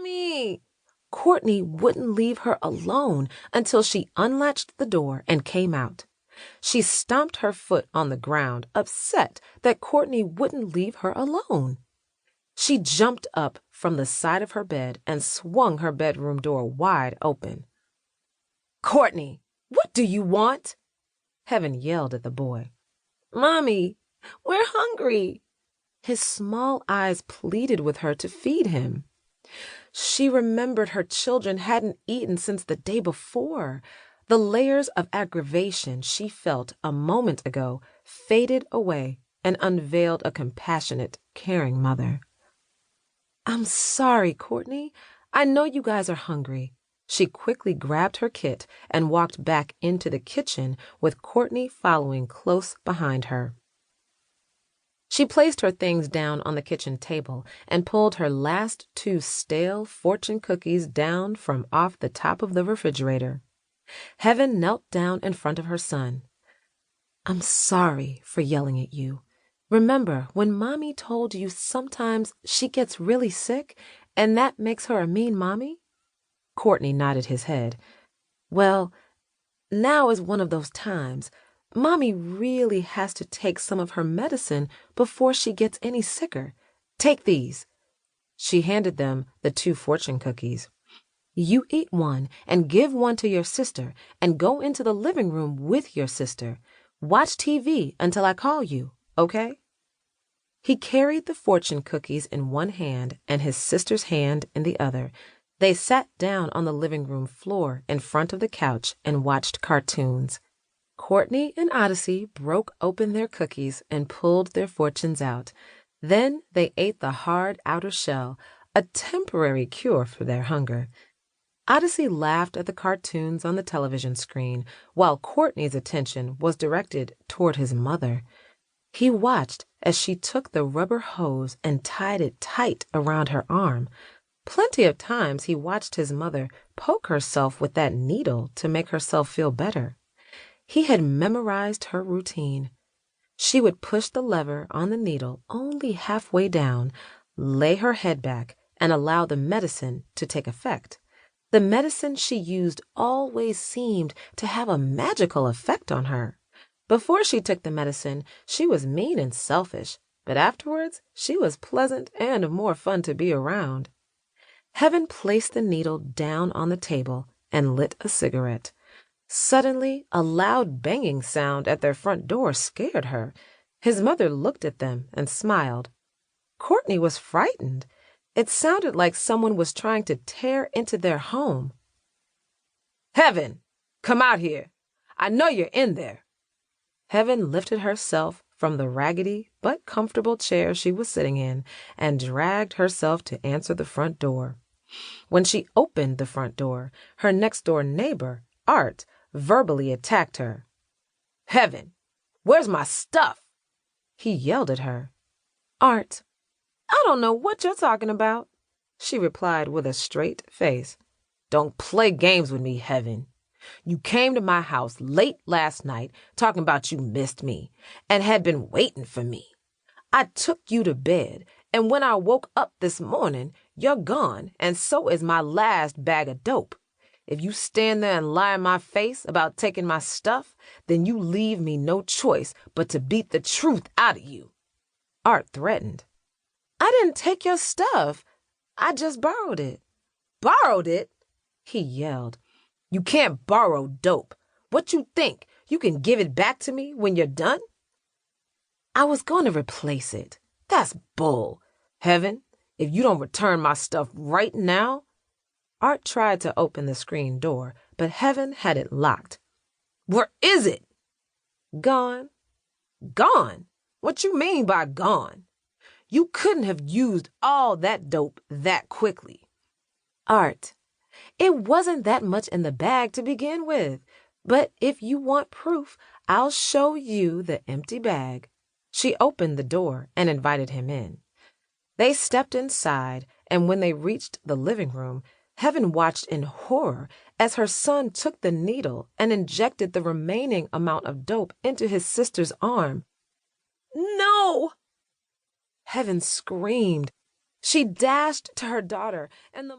Mommy! Courtney wouldn't leave her alone until she unlatched the door and came out. She stomped her foot on the ground, upset that Courtney wouldn't leave her alone. She jumped up from the side of her bed and swung her bedroom door wide open. "Courtney, what do you want?" Heaven yelled at the boy. "Mommy, we're hungry." His small eyes pleaded with her to feed him. She remembered her children hadn't eaten since the day before. The layers of aggravation she felt a moment ago faded away and unveiled a compassionate, caring mother. "I'm sorry, Courtney. I know you guys are hungry." She quickly grabbed her kit and walked back into the kitchen with Courtney following close behind her. She placed her things down on the kitchen table and pulled her last 2 stale fortune cookies down from off the top of the refrigerator. Heaven knelt down in front of her son. "I'm sorry for yelling at you. Remember when Mommy told you sometimes she gets really sick and that makes her a mean mommy?" Courtney nodded his head. "Well, now is one of those times. Mommy really has to take some of her medicine before she gets any sicker. Take these." She handed them the 2 fortune cookies. "You eat one and give one to your sister and go into the living room with your sister. Watch TV until I call you, okay?" He carried the fortune cookies in one hand and his sister's hand in the other. They sat down on the living room floor in front of the couch and watched cartoons. Courtney and Odyssey broke open their cookies and pulled their fortunes out. Then they ate the hard outer shell, a temporary cure for their hunger. Odyssey laughed at the cartoons on the television screen, while Courtney's attention was directed toward his mother. He watched as she took the rubber hose and tied it tight around her arm. Plenty of times he watched his mother poke herself with that needle to make herself feel better. He had memorized her routine. She would push the lever on the needle only halfway down, lay her head back, and allow the medicine to take effect. The medicine she used always seemed to have a magical effect on her. Before she took the medicine, she was mean and selfish, but afterwards she was pleasant and more fun to be around. Heaven placed the needle down on the table and lit a cigarette. Suddenly, a loud banging sound at their front door scared her. His mother looked at them and smiled. Courtney was frightened. It sounded like someone was trying to tear into their home. "Heaven, come out here. I know you're in there." Heaven lifted herself from the raggedy but comfortable chair she was sitting in and dragged herself to answer the front door. When she opened the front door, her next-door neighbor, Art, verbally attacked her. "Heaven, where's my stuff?" He yelled at her. "Art, I don't know what you're talking about," she replied with a straight face. "Don't play games with me, Heaven. You came to my house late last night talking about you missed me and had been waiting for me. I took you to bed, and when I woke up this morning, you're gone, and so is my last bag of dope. If you stand there and lie in my face about taking my stuff, then you leave me no choice but to beat the truth out of you." Art threatened. "I didn't take your stuff. I just borrowed it." "Borrowed it?" he yelled. "You can't borrow dope. What you think? You can give it back to me when you're done?" "I was going to replace it." "That's bull. Heaven, if you don't return my stuff right now—" Art tried to open the screen door, but Heaven had it locked. "Where is it?" "Gone." "Gone? What you mean by gone? You couldn't have used all that dope that quickly." "Art, it wasn't that much in the bag to begin with. But if you want proof, I'll show you the empty bag." She opened the door and invited him in. They stepped inside, and when they reached the living room, Heaven watched in horror as her son took the needle and injected the remaining amount of dope into his sister's arm. "No!" Heaven screamed. She dashed to her daughter, and the